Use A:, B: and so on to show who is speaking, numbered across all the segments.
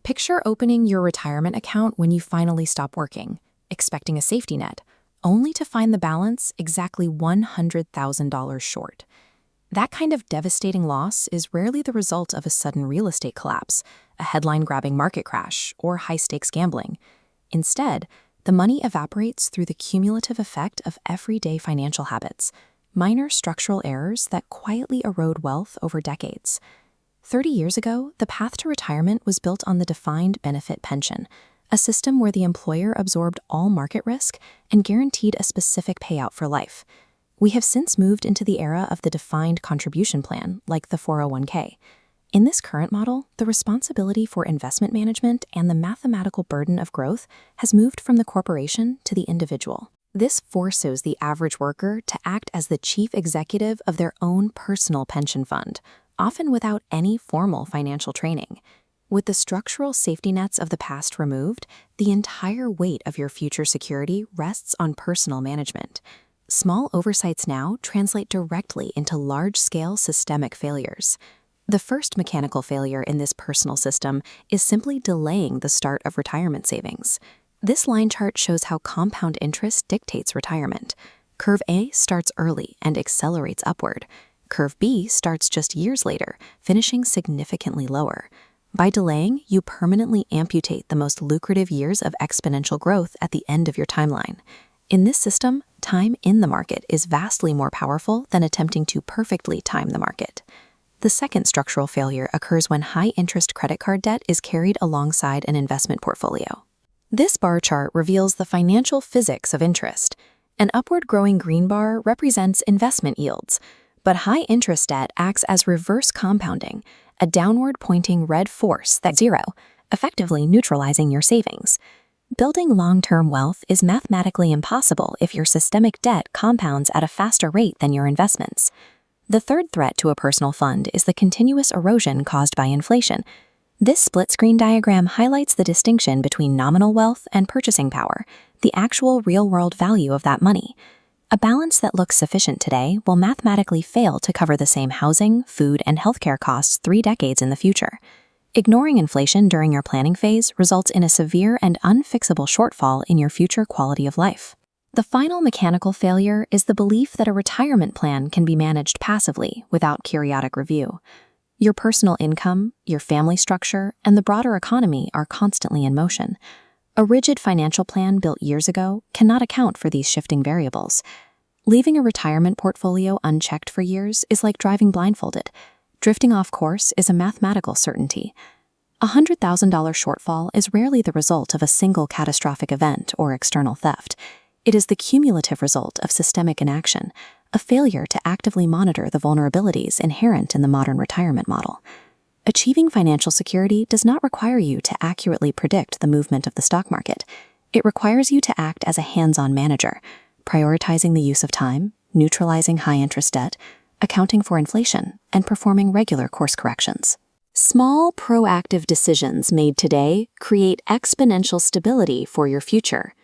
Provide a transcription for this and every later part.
A: Picture opening your retirement account when you finally stop working, expecting a safety net, only to find the balance exactly $100,000 short. That kind of devastating loss is rarely the result of a sudden real estate collapse, a headline-grabbing market crash, or high-stakes gambling. Instead, the money evaporates through the cumulative effect of everyday financial habits, minor structural errors that quietly erode wealth over decades. 30 years ago, the path to retirement was built on the defined benefit pension, a system where the employer absorbed all market risk and guaranteed a specific payout for life. We have since moved into the era of the defined contribution plan, like the 401k. In this current model, the responsibility for investment management and the mathematical burden of growth has moved from the corporation to the individual. This forces the average worker to act as the chief executive of their own personal pension fund, often without any formal financial training. With the structural safety nets of the past removed, the entire weight of your future security rests on personal management. Small oversights now translate directly into large-scale systemic failures. The first mechanical failure in this personal system is simply delaying the start of retirement savings. This line chart shows how compound interest dictates retirement. Curve A starts early and accelerates upward. Curve B starts just years later, finishing significantly lower. By delaying, you permanently amputate the most lucrative years of exponential growth at the end of your timeline. In this system, time in the market is vastly more powerful than attempting to perfectly time the market. The second structural failure occurs when high-interest credit card debt is carried alongside an investment portfolio. This bar chart reveals the financial physics of interest. An upward-growing green bar represents investment yields, but high-interest debt acts as reverse compounding, a downward-pointing red force that's zero, effectively neutralizing your savings. Building long-term wealth is mathematically impossible if your systemic debt compounds at a faster rate than your investments. The third threat to a personal fund is the continuous erosion caused by inflation. This split-screen diagram highlights the distinction between nominal wealth and purchasing power, the actual real-world value of that money. A balance that looks sufficient today will mathematically fail to cover the same housing, food, and healthcare costs 3 decades in the future. Ignoring inflation during your planning phase results in a severe and unfixable shortfall in your future quality of life. The final mechanical failure is the belief that a retirement plan can be managed passively without periodic review. Your personal income, your family structure, and the broader economy are constantly in motion. A rigid financial plan built years ago cannot account for these shifting variables. Leaving a retirement portfolio unchecked for years is like driving blindfolded. Drifting off course is a mathematical certainty. A $100,000 shortfall is rarely the result of a single catastrophic event or external theft. It is the cumulative result of systemic inaction, a failure to actively monitor the vulnerabilities inherent in the modern retirement model. Achieving financial security does not require you to accurately predict the movement of the stock market. It requires you to act as a hands-on manager, prioritizing the use of time, neutralizing high-interest debt, accounting for inflation, and performing regular course corrections. Small, proactive decisions made today create exponential stability for your future.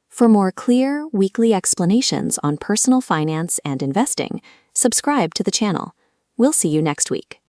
A: For more clear, weekly explanations on personal finance and investing, subscribe to the channel. We'll see you next week.